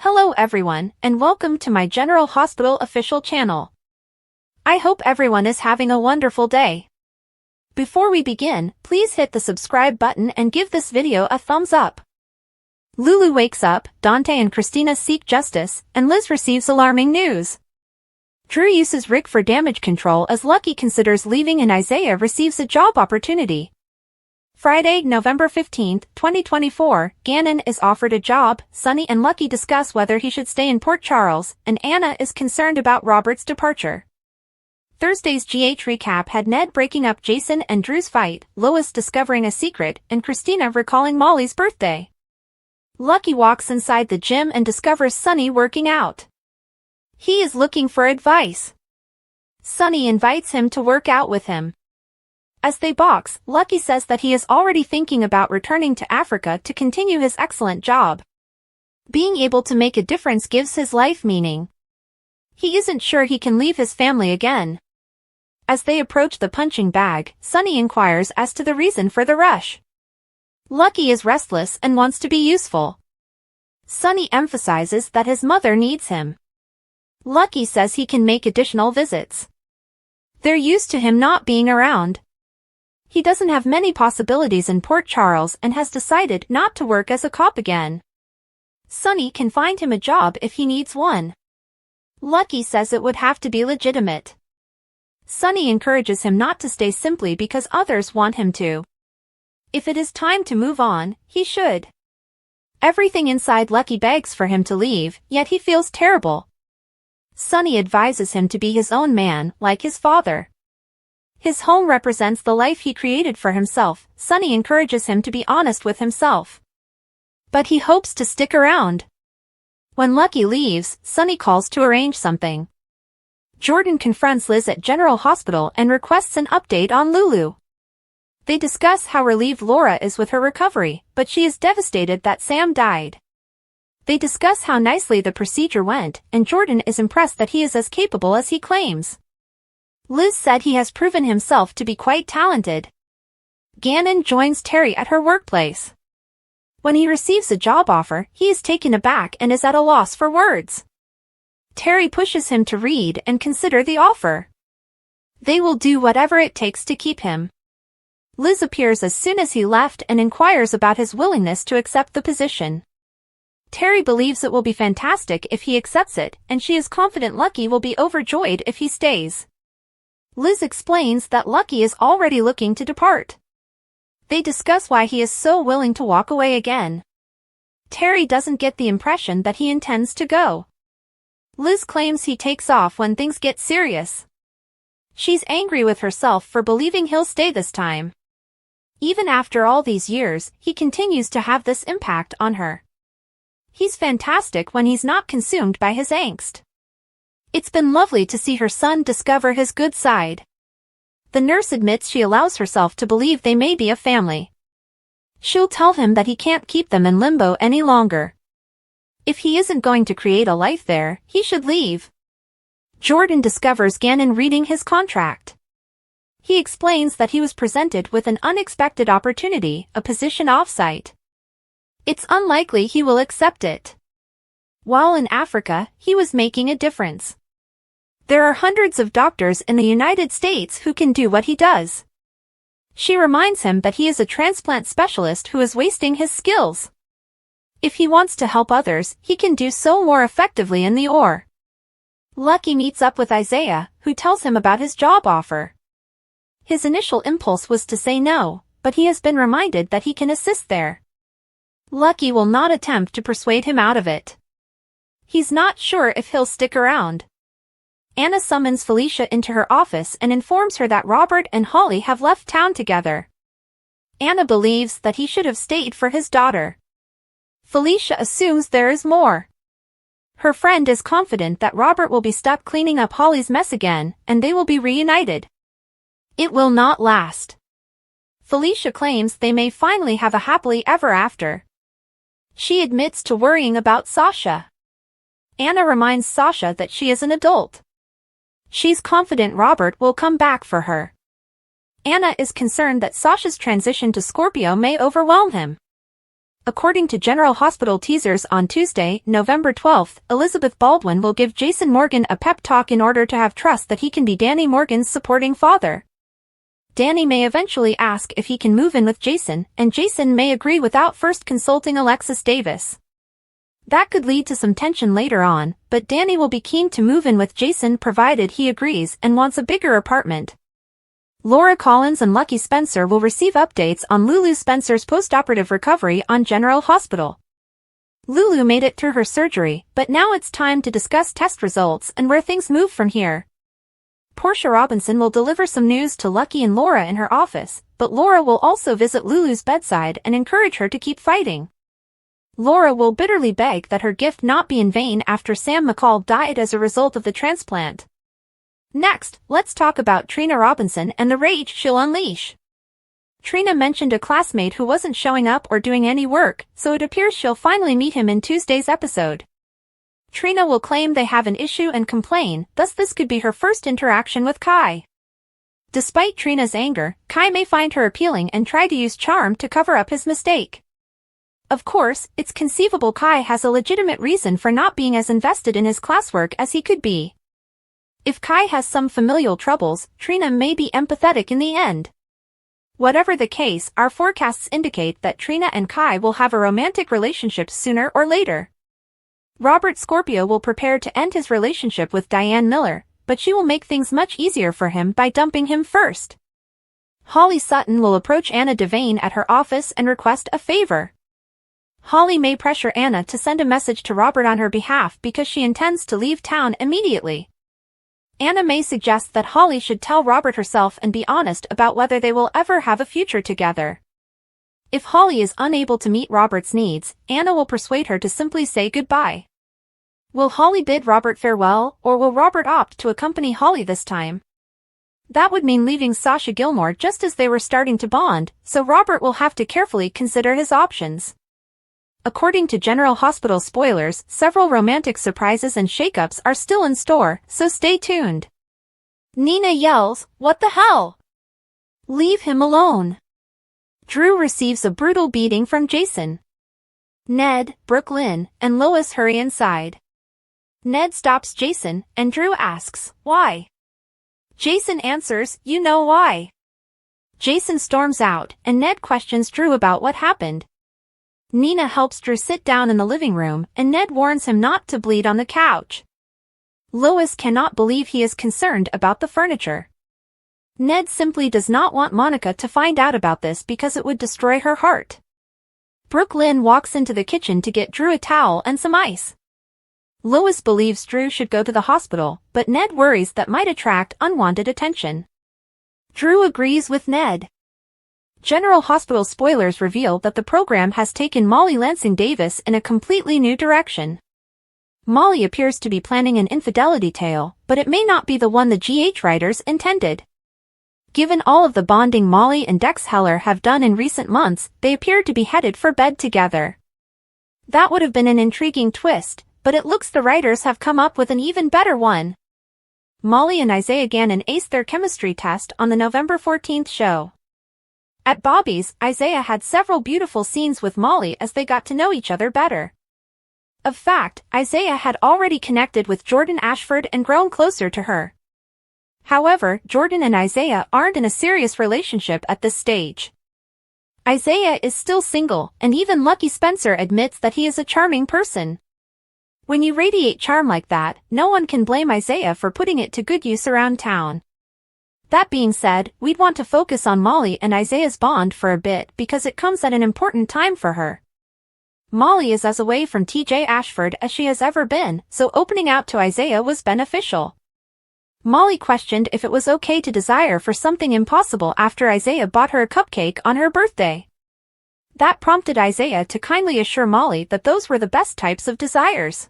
Hello everyone, and welcome to my General Hospital official channel. I hope everyone is having a wonderful day. Before we begin, please hit the subscribe button and give this video a thumbs up. Lulu wakes up, Dante and Christina seek justice, and Liz receives alarming news. Drew uses Rick for damage control as Lucky considers leaving and Isaiah receives a job opportunity. Friday, November 15, 2024, Gannon is offered a job, Sonny and Lucky discuss whether he should stay in Port Charles, and Anna is concerned about Robert's departure. Thursday's GH recap had Ned breaking up Jason and Drew's fight, Lois discovering a secret, and Christina recalling Molly's birthday. Lucky walks inside the gym and discovers Sonny working out. He is looking for advice. Sonny invites him to work out with him. As they box, Lucky says that he is already thinking about returning to Africa to continue his excellent job. Being able to make a difference gives his life meaning. He isn't sure he can leave his family again. As they approach the punching bag, Sonny inquires as to the reason for the rush. Lucky is restless and wants to be useful. Sonny emphasizes that his mother needs him. Lucky says he can make additional visits. They're used to him not being around. He doesn't have many possibilities in Port Charles and has decided not to work as a cop again. Sonny can find him a job if he needs one. Lucky says it would have to be legitimate. Sonny encourages him not to stay simply because others want him to. If it is time to move on, he should. Everything inside Lucky begs for him to leave, yet he feels terrible. Sonny advises him to be his own man, like his father. His home represents the life he created for himself. Sonny encourages him to be honest with himself. But he hopes to stick around. When Lucky leaves, Sonny calls to arrange something. Jordan confronts Liz at General Hospital and requests an update on Lulu. They discuss how relieved Laura is with her recovery, but she is devastated that Sam died. They discuss how nicely the procedure went, and Jordan is impressed that he is as capable as he claims. Liz said he has proven himself to be quite talented. Gannon joins Terry at her workplace. When he receives a job offer, he is taken aback and is at a loss for words. Terry pushes him to read and consider the offer. They will do whatever it takes to keep him. Liz appears as soon as he left and inquires about his willingness to accept the position. Terry believes it will be fantastic if he accepts it, and she is confident Lucky will be overjoyed if he stays. Liz explains that Lucky is already looking to depart. They discuss why he is so willing to walk away again. Terry doesn't get the impression that he intends to go. Liz claims he takes off when things get serious. She's angry with herself for believing he'll stay this time. Even after all these years, he continues to have this impact on her. He's fantastic when he's not consumed by his angst. It's been lovely to see her son discover his good side. The nurse admits she allows herself to believe they may be a family. She'll tell him that he can't keep them in limbo any longer. If he isn't going to create a life there, he should leave. Jordan discovers Gannon reading his contract. He explains that he was presented with an unexpected opportunity, a position off-site. It's unlikely he will accept it. While in Africa, he was making a difference. There are hundreds of doctors in the United States who can do what he does. She reminds him that he is a transplant specialist who is wasting his skills. If he wants to help others, he can do so more effectively in the OR. Lucky meets up with Isaiah, who tells him about his job offer. His initial impulse was to say no, but he has been reminded that he can assist there. Lucky will not attempt to persuade him out of it. He's not sure if he'll stick around. Anna summons Felicia into her office and informs her that Robert and Holly have left town together. Anna believes that he should have stayed for his daughter. Felicia assumes there is more. Her friend is confident that Robert will be stuck cleaning up Holly's mess again, and they will be reunited. It will not last. Felicia claims they may finally have a happily ever after. She admits to worrying about Sasha. Anna reminds Sasha that she is an adult. She's confident Robert will come back for her. Anna is concerned that Sasha's transition to Scorpio may overwhelm him. According to General Hospital teasers on Tuesday, November 12th, Elizabeth Baldwin will give Jason Morgan a pep talk in order to have trust that he can be Danny Morgan's supporting father. Danny may eventually ask if he can move in with Jason, and Jason may agree without first consulting Alexis Davis. That could lead to some tension later on, but Danny will be keen to move in with Jason provided he agrees and wants a bigger apartment. Laura Collins and Lucky Spencer will receive updates on Lulu Spencer's postoperative recovery on General Hospital. Lulu made it through her surgery, but now it's time to discuss test results and where things move from here. Portia Robinson will deliver some news to Lucky and Laura in her office, but Laura will also visit Lulu's bedside and encourage her to keep fighting. Laura will bitterly beg that her gift not be in vain after Sam McCall died as a result of the transplant. Next, let's talk about Trina Robinson and the rage she'll unleash. Trina mentioned a classmate who wasn't showing up or doing any work, so it appears she'll finally meet him in Tuesday's episode. Trina will claim they have an issue and complain, thus this could be her first interaction with Kai. Despite Trina's anger, Kai may find her appealing and try to use charm to cover up his mistake. Of course, it's conceivable Kai has a legitimate reason for not being as invested in his classwork as he could be. If Kai has some familial troubles, Trina may be empathetic in the end. Whatever the case, our forecasts indicate that Trina and Kai will have a romantic relationship sooner or later. Robert Scorpio will prepare to end his relationship with Diane Miller, but she will make things much easier for him by dumping him first. Holly Sutton will approach Anna Devane at her office and request a favor. Holly may pressure Anna to send a message to Robert on her behalf because she intends to leave town immediately. Anna may suggest that Holly should tell Robert herself and be honest about whether they will ever have a future together. If Holly is unable to meet Robert's needs, Anna will persuade her to simply say goodbye. Will Holly bid Robert farewell, or will Robert opt to accompany Holly this time? That would mean leaving Sasha Gilmore just as they were starting to bond, so Robert will have to carefully consider his options. According to General Hospital spoilers, several romantic surprises and shakeups are still in store, so stay tuned. Nina yells, "What the hell? Leave him alone." Drew receives a brutal beating from Jason. Ned, Brooklyn, and Lois hurry inside. Ned stops Jason, and Drew asks, "Why?" Jason answers, "You know why." Jason storms out, and Ned questions Drew about what happened. Nina helps Drew sit down in the living room, and Ned warns him not to bleed on the couch. Lois cannot believe he is concerned about the furniture. Ned simply does not want Monica to find out about this because it would destroy her heart. Brooklyn walks into the kitchen to get Drew a towel and some ice. Lois believes Drew should go to the hospital, but Ned worries that might attract unwanted attention. Drew agrees with Ned. General Hospital spoilers reveal that the program has taken Molly Lansing Davis in a completely new direction. Molly appears to be planning an infidelity tale, but it may not be the one the GH writers intended. Given all of the bonding Molly and Dex Heller have done in recent months, they appear to be headed for bed together. That would have been an intriguing twist, but it looks the writers have come up with an even better one. Molly and Isaiah Gannon aced their chemistry test on the November 14th show. At Bobby's, Isaiah had several beautiful scenes with Molly as they got to know each other better. Of fact, Isaiah had already connected with Jordan Ashford and grown closer to her. However, Jordan and Isaiah aren't in a serious relationship at this stage. Isaiah is still single, and even Lucky Spencer admits that he is a charming person. When you radiate charm like that, no one can blame Isaiah for putting it to good use around town. That being said, we'd want to focus on Molly and Isaiah's bond for a bit because it comes at an important time for her. Molly is as away from TJ Ashford as she has ever been, so opening out to Isaiah was beneficial. Molly questioned if it was okay to desire for something impossible after Isaiah bought her a cupcake on her birthday. That prompted Isaiah to kindly assure Molly that those were the best types of desires.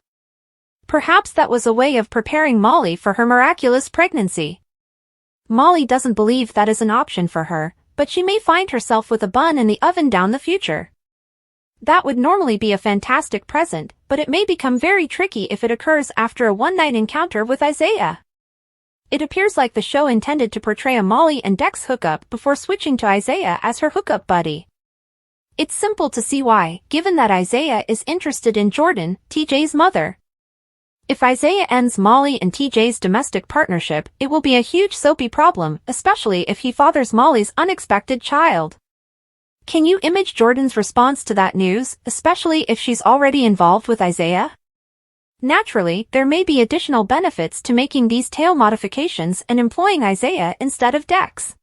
Perhaps that was a way of preparing Molly for her miraculous pregnancy. Molly doesn't believe that is an option for her, but she may find herself with a bun in the oven down the future. That would normally be a fantastic present, but it may become very tricky if it occurs after a one-night encounter with Isaiah. It appears like the show intended to portray a Molly and Dex hookup before switching to Isaiah as her hookup buddy. It's simple to see why, given that Isaiah is interested in Jordan, TJ's mother. If Isaiah ends Molly and TJ's domestic partnership, it will be a huge soapy problem, especially if he fathers Molly's unexpected child. Can you imagine Jordan's response to that news, especially if she's already involved with Isaiah? Naturally, there may be additional benefits to making these tail modifications and employing Isaiah instead of Dex.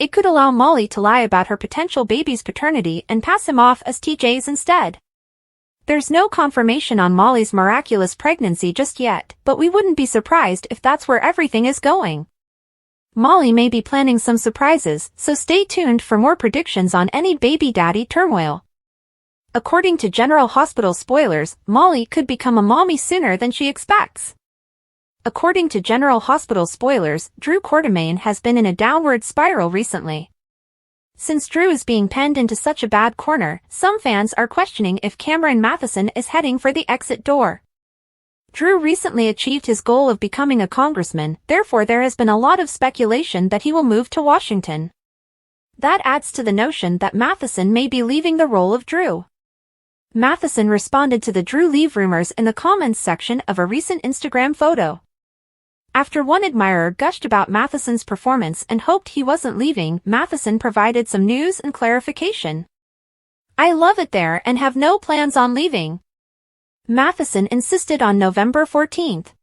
It could allow Molly to lie about her potential baby's paternity and pass him off as TJ's instead. There's no confirmation on Molly's miraculous pregnancy just yet, but we wouldn't be surprised if that's where everything is going. Molly may be planning some surprises, so stay tuned for more predictions on any baby daddy turmoil. According to General Hospital spoilers, Molly could become a mommy sooner than she expects. According to General Hospital spoilers, Drew Quartermaine has been in a downward spiral recently. Since Drew is being penned into such a bad corner, some fans are questioning if Cameron Matheson is heading for the exit door. Drew recently achieved his goal of becoming a congressman, therefore there has been a lot of speculation that he will move to Washington. That adds to the notion that Matheson may be leaving the role of Drew. Matheson responded to the Drew leave rumors in the comments section of a recent Instagram photo. After one admirer gushed about Matheson's performance and hoped he wasn't leaving, Matheson provided some news and clarification. "I love it there and have no plans on leaving," Matheson insisted on November 14th.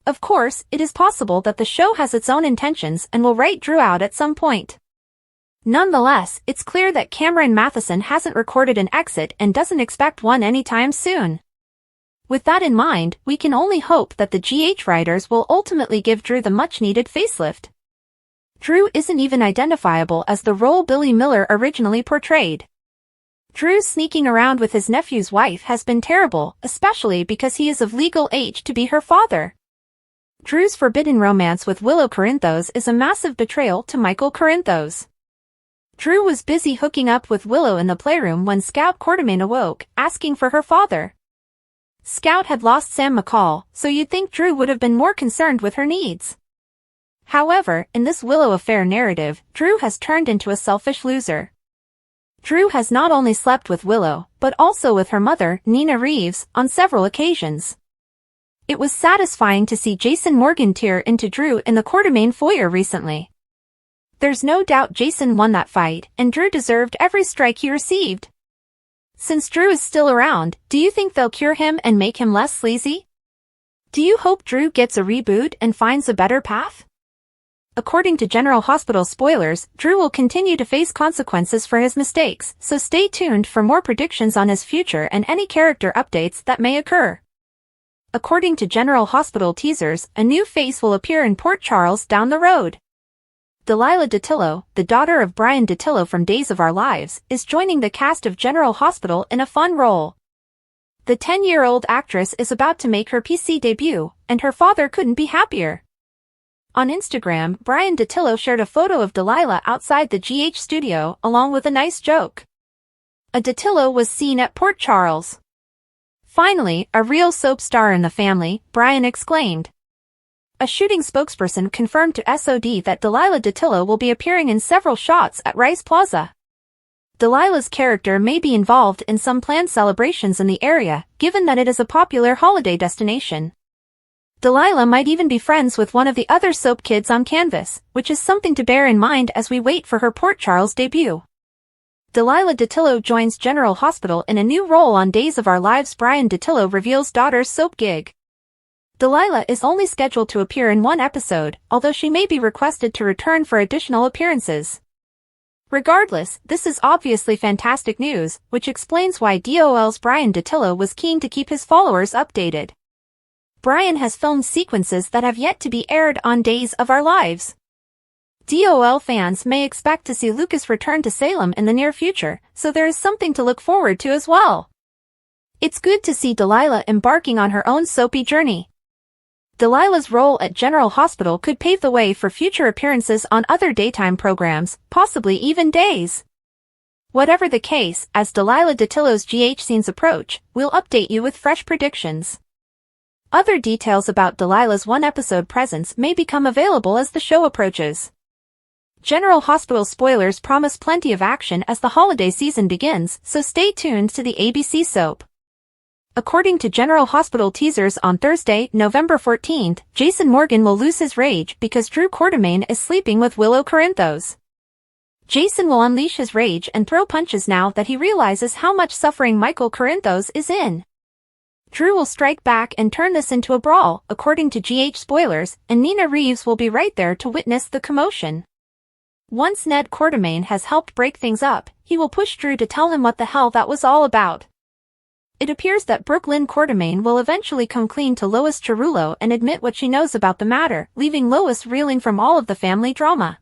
Of course, it is possible that the show has its own intentions and will write Drew out at some point. Nonetheless, it's clear that Cameron Matheson hasn't recorded an exit and doesn't expect one anytime soon. With that in mind, we can only hope that the GH writers will ultimately give Drew the much-needed facelift. Drew isn't even identifiable as the role Billy Miller originally portrayed. Drew's sneaking around with his nephew's wife has been terrible, especially because he is of legal age to be her father. Drew's forbidden romance with Willow Corinthos is a massive betrayal to Michael Corinthos. Drew was busy hooking up with Willow in the playroom when Scout Quartermaine awoke, asking for her father. Scout had lost Sam McCall, so you'd think Drew would have been more concerned with her needs. However, in this Willow affair narrative, Drew has turned into a selfish loser. Drew has not only slept with Willow, but also with her mother, Nina Reeves, on several occasions. It was satisfying to see Jason Morgan tear into Drew in the Quartermaine foyer recently. There's no doubt Jason won that fight, and Drew deserved every strike he received. Since Drew is still around, do you think they'll cure him and make him less sleazy? Do you hope Drew gets a reboot and finds a better path? According to General Hospital spoilers, Drew will continue to face consequences for his mistakes, so stay tuned for more predictions on his future and any character updates that may occur. According to General Hospital teasers, a new face will appear in Port Charles down the road. Delilah Datillo, the daughter of Brian Datillo from Days of Our Lives, is joining the cast of General Hospital in a fun role. The 10-year-old actress is about to make her PC debut, and her father couldn't be happier. On Instagram, Brian Datillo shared a photo of Delilah outside the GH studio, along with a nice joke. A Datillo was seen at Port Charles. "Finally, a real soap star in the family," Brian exclaimed. A shooting spokesperson confirmed to SOD that Delilah Datillo will be appearing in several shots at Rice Plaza. Delilah's character may be involved in some planned celebrations in the area, given that it is a popular holiday destination. Delilah might even be friends with one of the other soap kids on canvas, which is something to bear in mind as we wait for her Port Charles debut. Delilah Datillo joins General Hospital in a new role on Days of Our Lives. Brian Datillo reveals daughter's soap gig. Delilah is only scheduled to appear in one episode, although she may be requested to return for additional appearances. Regardless, this is obviously fantastic news, which explains why DOL's Brian Datillo was keen to keep his followers updated. Brian has filmed sequences that have yet to be aired on Days of Our Lives. DOL fans may expect to see Lucas return to Salem in the near future, so there is something to look forward to as well. It's good to see Delilah embarking on her own soapy journey. Delilah's role at General Hospital could pave the way for future appearances on other daytime programs, possibly even Days. Whatever the case, as Delilah Datillo's GH scenes approach, we'll update you with fresh predictions. Other details about Delilah's one-episode presence may become available as the show approaches. General Hospital spoilers promise plenty of action as the holiday season begins, so stay tuned to the ABC soap. According to General Hospital teasers on Thursday, November 14th, Jason Morgan will lose his rage because Drew Quartermaine is sleeping with Willow Corinthos. Jason will unleash his rage and throw punches now that he realizes how much suffering Michael Corinthos is in. Drew will strike back and turn this into a brawl, according to GH spoilers, and Nina Reeves will be right there to witness the commotion. Once Ned Quartermaine has helped break things up, he will push Drew to tell him what the hell that was all about. It appears that Brooklyn Quartermaine will eventually come clean to Lois Cerullo and admit what she knows about the matter, leaving Lois reeling from all of the family drama.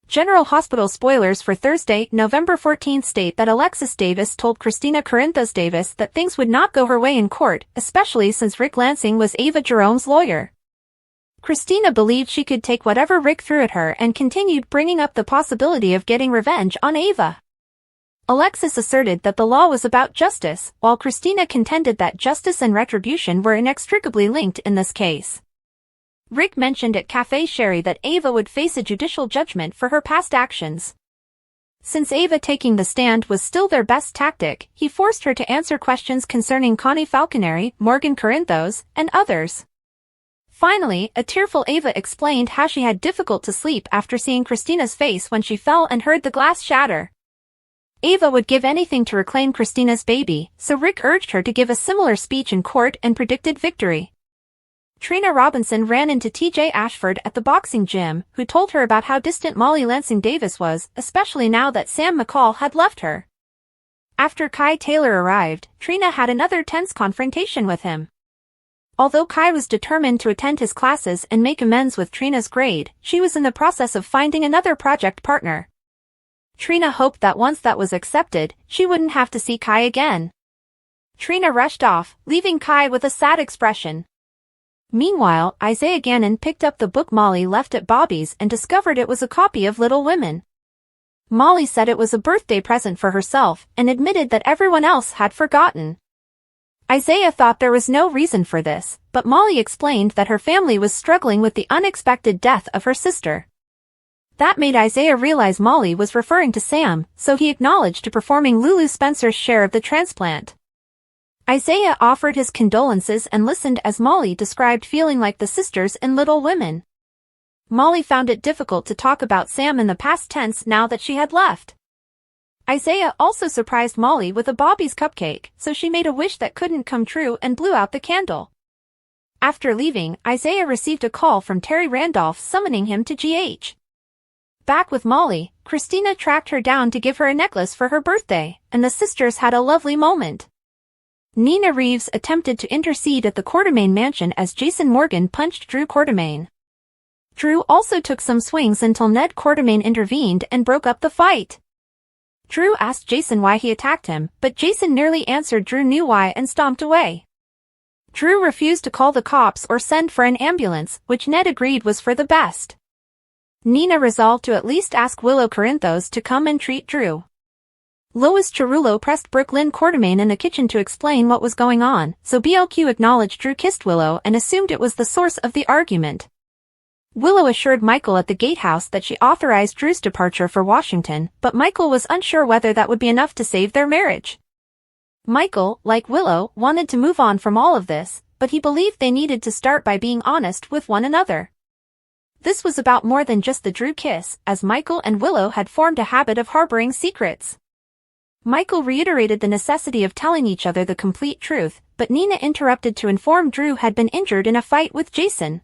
General Hospital spoilers for Thursday, November 14th state that Alexis Davis told Christina Corinthos Davis that things would not go her way in court, especially since Rick Lansing was Ava Jerome's lawyer. Christina believed she could take whatever Rick threw at her and continued bringing up the possibility of getting revenge on Ava. Alexis asserted that the law was about justice, while Christina contended that justice and retribution were inextricably linked in this case. Rick mentioned at Cafe Sherry that Ava would face a judicial judgment for her past actions. Since Ava taking the stand was still their best tactic, he forced her to answer questions concerning Connie Falconeri, Morgan Corinthos, and others. Finally, a tearful Ava explained how she had difficult to sleep after seeing Christina's face when she fell and heard the glass shatter. Ava would give anything to reclaim Christina's baby, so Rick urged her to give a similar speech in court and predicted victory. Trina Robinson ran into TJ Ashford at the boxing gym, who told her about how distant Molly Lansing Davis was, especially now that Sam McCall had left her. After Kai Taylor arrived, Trina had another tense confrontation with him. Although Kai was determined to attend his classes and make amends with Trina's grade, she was in the process of finding another project partner. Trina hoped that once that was accepted, she wouldn't have to see Kai again. Trina rushed off, leaving Kai with a sad expression. Meanwhile, Isaiah Gannon picked up the book Molly left at Bobby's and discovered it was a copy of Little Women. Molly said it was a birthday present for herself and admitted that everyone else had forgotten. Isaiah thought there was no reason for this, but Molly explained that her family was struggling with the unexpected death of her sister. That made Isaiah realize Molly was referring to Sam, so he acknowledged to performing Lulu Spencer's share of the transplant. Isaiah offered his condolences and listened as Molly described feeling like the sisters in Little Women. Molly found it difficult to talk about Sam in the past tense now that she had left. Isaiah also surprised Molly with a Bobby's cupcake, so she made a wish that couldn't come true and blew out the candle. After leaving, Isaiah received a call from Terry Randolph summoning him to GH. Back with Molly, Christina tracked her down to give her a necklace for her birthday, and the sisters had a lovely moment. Nina Reeves attempted to intercede at the Quartermaine mansion as Jason Morgan punched Drew Quartermaine. Drew also took some swings until Ned Quartermaine intervened and broke up the fight. Drew asked Jason why he attacked him, but Jason nearly answered Drew knew why and stomped away. Drew refused to call the cops or send for an ambulance, which Ned agreed was for the best. Nina resolved to at least ask Willow Corinthos to come and treat Drew. Lois Cerullo pressed Brooklyn Quartermaine in the kitchen to explain what was going on, so BLQ acknowledged Drew kissed Willow and assumed it was the source of the argument. Willow assured Michael at the gatehouse that she authorized Drew's departure for Washington, but Michael was unsure whether that would be enough to save their marriage. Michael, like Willow, wanted to move on from all of this, but he believed they needed to start by being honest with one another. This was about more than just the Drew kiss, as Michael and Willow had formed a habit of harboring secrets. Michael reiterated the necessity of telling each other the complete truth, but Nina interrupted to inform Drew had been injured in a fight with Jason.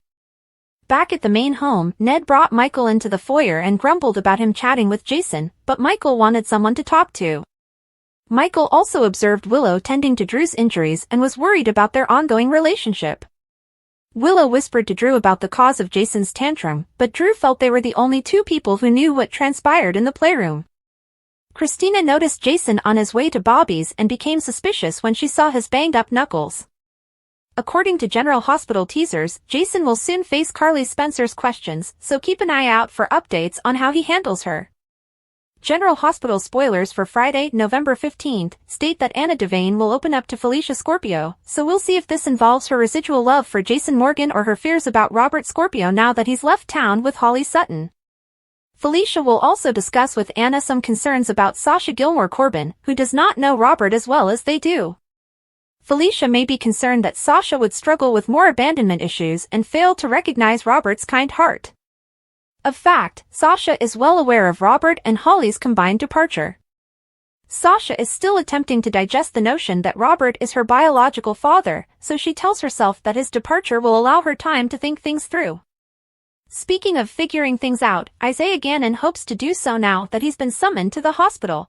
Back at the main home, Ned brought Michael into the foyer and grumbled about him chatting with Jason, but Michael wanted someone to talk to. Michael also observed Willow tending to Drew's injuries and was worried about their ongoing relationship. Willow whispered to Drew about the cause of Jason's tantrum, but Drew felt they were the only two people who knew what transpired in the playroom. Christina noticed Jason on his way to Bobby's and became suspicious when she saw his banged-up knuckles. According to General Hospital teasers, Jason will soon face Carly Spencer's questions, so keep an eye out for updates on how he handles her. General Hospital spoilers for Friday, November 15th, state that Anna Devane will open up to Felicia Scorpio, so we'll see if this involves her residual love for Jason Morgan or her fears about Robert Scorpio now that he's left town with Holly Sutton. Felicia will also discuss with Anna some concerns about Sasha Gilmore Corbin, who does not know Robert as well as they do. Felicia may be concerned that Sasha would struggle with more abandonment issues and fail to recognize Robert's kind heart. Of fact, Sasha is well aware of Robert and Holly's combined departure. Sasha is still attempting to digest the notion that Robert is her biological father, so she tells herself that his departure will allow her time to think things through. Speaking of figuring things out, Isaiah Gannon hopes to do so now that he's been summoned to the hospital.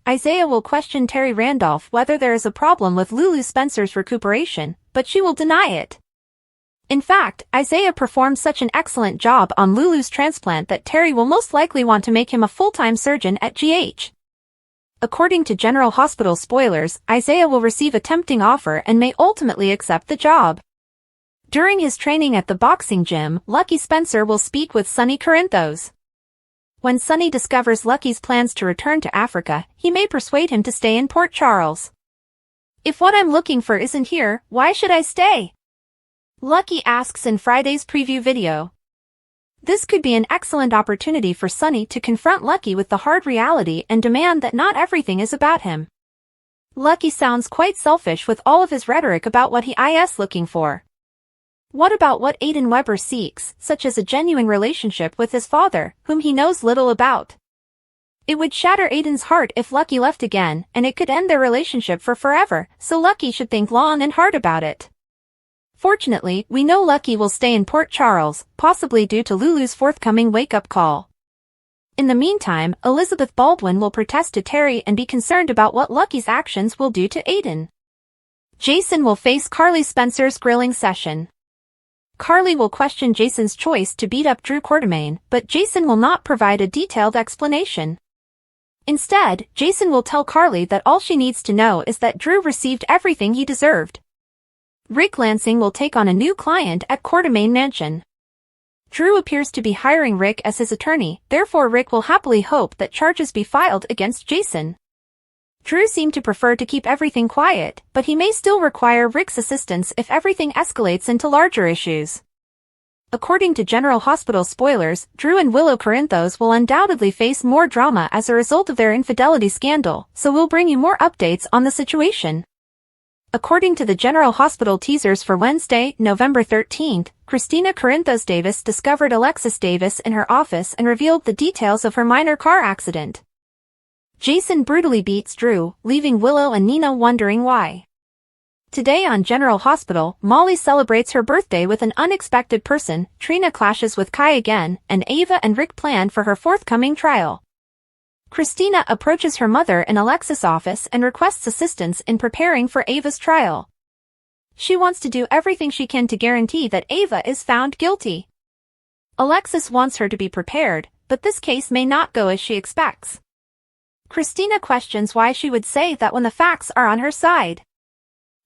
Isaiah will question Terry Randolph whether there is a problem with Lulu Spencer's recuperation, but she will deny it. In fact, Isaiah performed such an excellent job on Lulu's transplant that Terry will most likely want to make him a full-time surgeon at GH. According to General Hospital spoilers, Isaiah will receive a tempting offer and may ultimately accept the job. During his training at the boxing gym, Lucky Spencer will speak with Sonny Corinthos. When Sonny discovers Lucky's plans to return to Africa, he may persuade him to stay in Port Charles. "If what I'm looking for isn't here, why should I stay?" Lucky asks in Friday's preview video. This could be an excellent opportunity for Sonny to confront Lucky with the hard reality and demand that not everything is about him. Lucky sounds quite selfish with all of his rhetoric about what he is looking for. What about what Aiden Weber seeks, such as a genuine relationship with his father, whom he knows little about? It would shatter Aiden's heart if Lucky left again, and it could end their relationship for forever, so Lucky should think long and hard about it. Fortunately, we know Lucky will stay in Port Charles, possibly due to Lulu's forthcoming wake-up call. In the meantime, Elizabeth Baldwin will protest to Terry and be concerned about what Lucky's actions will do to Aiden. Jason will face Carly Spencer's grilling session. Carly will question Jason's choice to beat up Drew Quartermaine, but Jason will not provide a detailed explanation. Instead, Jason will tell Carly that all she needs to know is that Drew received everything he deserved. Rick Lansing will take on a new client at Quartermaine Mansion. Drew appears to be hiring Rick as his attorney, therefore Rick will happily hope that charges be filed against Jason. Drew seemed to prefer to keep everything quiet, but he may still require Rick's assistance if everything escalates into larger issues. According to General Hospital spoilers, Drew and Willow Corinthos will undoubtedly face more drama as a result of their infidelity scandal, so we'll bring you more updates on the situation. According to the General Hospital teasers for Wednesday, November 13th, Christina Corinthos Davis discovered Alexis Davis in her office and revealed the details of her minor car accident. Jason brutally beats Drew, leaving Willow and Nina wondering why. Today on General Hospital, Molly celebrates her birthday with an unexpected person, Trina clashes with Kai again, and Ava and Rick plan for her forthcoming trial. Christina approaches her mother in Alexis' office and requests assistance in preparing for Ava's trial. She wants to do everything she can to guarantee that Ava is found guilty. Alexis wants her to be prepared, but this case may not go as she expects. Christina questions why she would say that when the facts are on her side.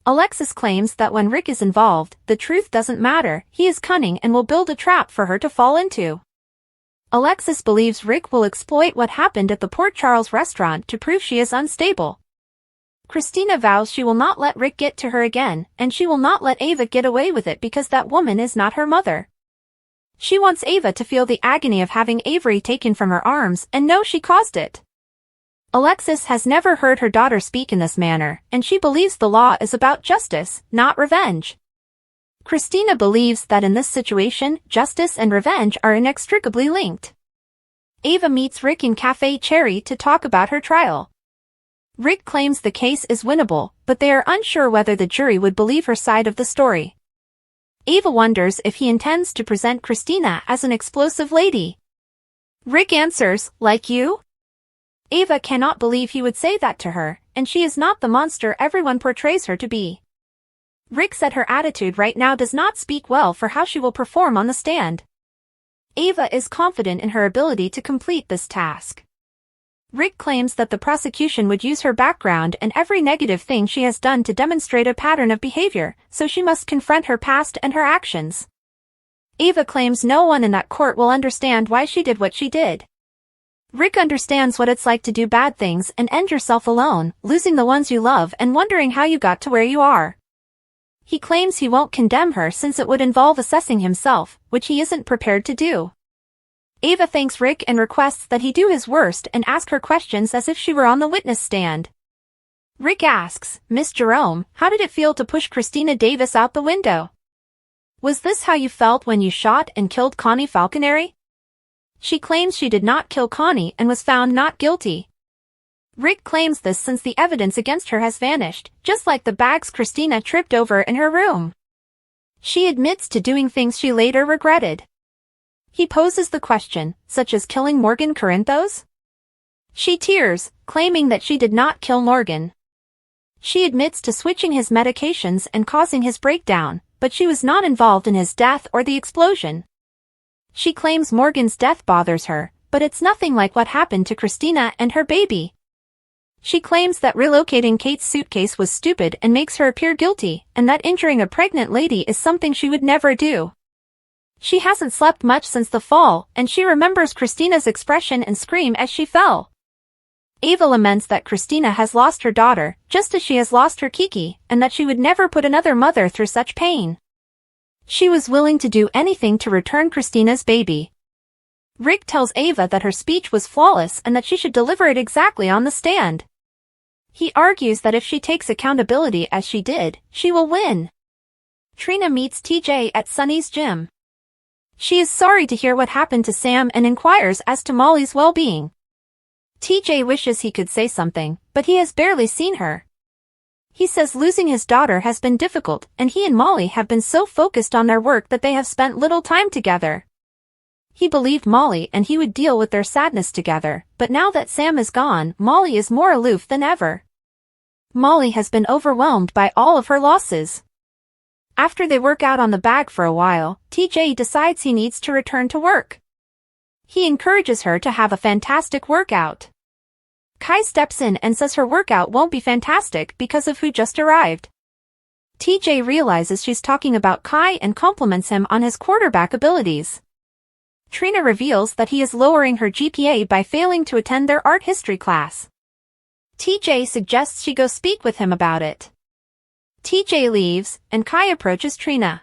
Alexis claims that when Rick is involved, the truth doesn't matter, he is cunning and will build a trap for her to fall into. Alexis believes Rick will exploit what happened at the Port Charles restaurant to prove she is unstable. Christina vows she will not let Rick get to her again, and she will not let Ava get away with it because that woman is not her mother. She wants Ava to feel the agony of having Avery taken from her arms and know she caused it. Alexis has never heard her daughter speak in this manner, and she believes the law is about justice, not revenge. Christina believes that in this situation, justice and revenge are inextricably linked. Ava meets Rick in Café Cherry to talk about her trial. Rick claims the case is winnable, but they are unsure whether the jury would believe her side of the story. Ava wonders if he intends to present Christina as an explosive lady. Rick answers, "Like you?" Ava cannot believe he would say that to her, and she is not the monster everyone portrays her to be. Rick said her attitude right now does not speak well for how she will perform on the stand. Ava is confident in her ability to complete this task. Rick claims that the prosecution would use her background and every negative thing she has done to demonstrate a pattern of behavior, so she must confront her past and her actions. Ava claims no one in that court will understand why she did what she did. Rick understands what it's like to do bad things and end yourself alone, losing the ones you love and wondering how you got to where you are. He claims he won't condemn her since it would involve assessing himself, which he isn't prepared to do. Ava thanks Rick and requests that he do his worst and ask her questions as if she were on the witness stand. Rick asks, "Miss Jerome, how did it feel to push Christina Davis out the window? Was this how you felt when you shot and killed Connie Falconeri?" She claims she did not kill Connie and was found not guilty. Rick claims this since the evidence against her has vanished, just like the bags Christina tripped over in her room. She admits to doing things she later regretted. He poses the question, such as killing Morgan Corinthos? She tears, claiming that she did not kill Morgan. She admits to switching his medications and causing his breakdown, but she was not involved in his death or the explosion. She claims Morgan's death bothers her, but it's nothing like what happened to Christina and her baby. She claims that relocating Kate's suitcase was stupid and makes her appear guilty, and that injuring a pregnant lady is something she would never do. She hasn't slept much since the fall, and she remembers Christina's expression and scream as she fell. Ava laments that Christina has lost her daughter, just as she has lost her Kiki, and that she would never put another mother through such pain. She was willing to do anything to return Christina's baby. Rick tells Ava that her speech was flawless and that she should deliver it exactly on the stand. He argues that if she takes accountability as she did, she will win. Trina meets TJ at Sonny's gym. She is sorry to hear what happened to Sam and inquires as to Molly's well-being. TJ wishes he could say something, but he has barely seen her. He says losing his daughter has been difficult, and he and Molly have been so focused on their work that they have spent little time together. He believed Molly and he would deal with their sadness together, but now that Sam is gone, Molly is more aloof than ever. Molly has been overwhelmed by all of her losses. After they work out on the bag for a while, TJ decides he needs to return to work. He encourages her to have a fantastic workout. Kai steps in and says her workout won't be fantastic because of who just arrived. TJ realizes she's talking about Kai and compliments him on his quarterback abilities. Trina reveals that he is lowering her GPA by failing to attend their art history class. TJ suggests she go speak with him about it. TJ leaves, and Kai approaches Trina.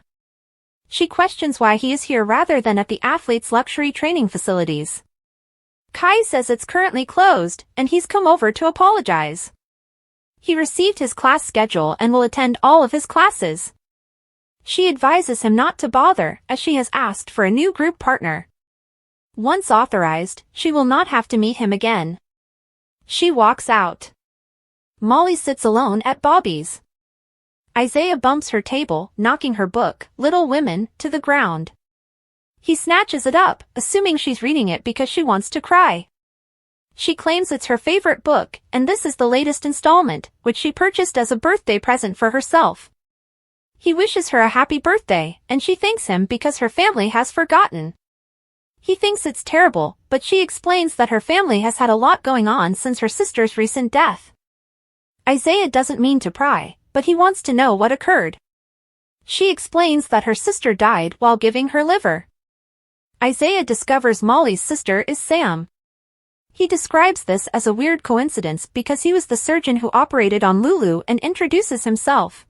She questions why he is here rather than at the athlete's luxury training facilities. Kai says it's currently closed, and he's come over to apologize. He received his class schedule and will attend all of his classes. She advises him not to bother, as she has asked for a new group partner. Once authorized, she will not have to meet him again. She walks out. Molly sits alone at Bobby's. Isaiah bumps her table, knocking her book, Little Women, to the ground. He snatches it up, assuming she's reading it because she wants to cry. She claims it's her favorite book, and this is the latest installment, which she purchased as a birthday present for herself. He wishes her a happy birthday, and she thanks him because her family has forgotten. He thinks it's terrible, but she explains that her family has had a lot going on since her sister's recent death. Isaiah doesn't mean to pry, but he wants to know what occurred. She explains that her sister died while giving her liver. Isaiah discovers Molly's sister is Sam. He describes this as a weird coincidence because he was the surgeon who operated on Lulu and introduces himself.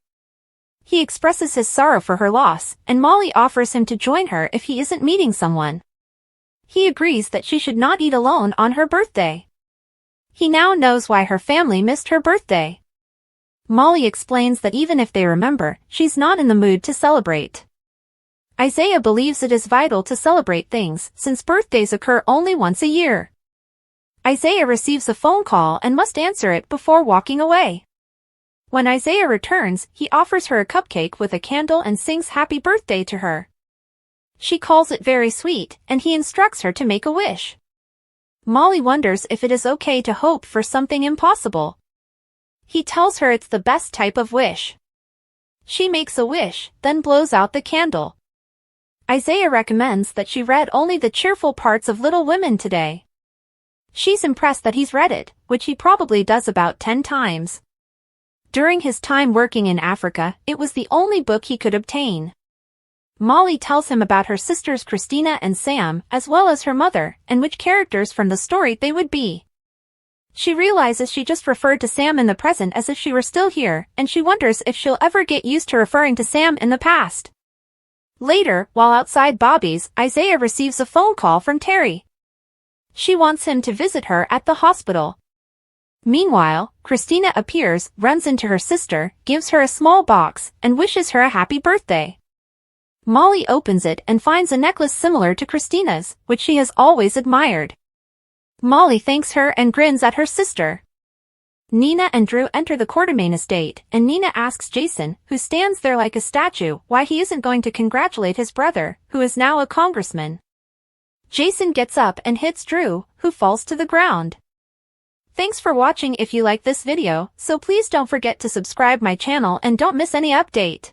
He expresses his sorrow for her loss, and Molly offers him to join her if he isn't meeting someone. He agrees that she should not eat alone on her birthday. He now knows why her family missed her birthday. Molly explains that even if they remember, she's not in the mood to celebrate. Isaiah believes it is vital to celebrate things, since birthdays occur only once a year. Isaiah receives a phone call and must answer it before walking away. When Isaiah returns, he offers her a cupcake with a candle and sings happy birthday to her. She calls it very sweet, and he instructs her to make a wish. Molly wonders if it is okay to hope for something impossible. He tells her it's the best type of wish. She makes a wish, then blows out the candle. Isaiah recommends that she read only the cheerful parts of Little Women today. She's impressed that he's read it, which he probably does about 10 times. During his time working in Africa, it was the only book he could obtain. Molly tells him about her sisters Christina and Sam, as well as her mother, and which characters from the story they would be. She realizes she just referred to Sam in the present as if she were still here, and she wonders if she'll ever get used to referring to Sam in the past. Later, while outside Bobby's, Isaiah receives a phone call from Terry. She wants him to visit her at the hospital. Meanwhile, Christina appears, runs into her sister, gives her a small box, and wishes her a happy birthday. Molly opens it and finds a necklace similar to Christina's, which she has always admired. Molly thanks her and grins at her sister. Nina and Drew enter the Quartermain estate, and Nina asks Jason, who stands there like a statue, why he isn't going to congratulate his brother, who is now a congressman. Jason gets up and hits Drew, who falls to the ground. Thanks for watching. If you like this video, so please don't forget to subscribe my channel and don't miss any update.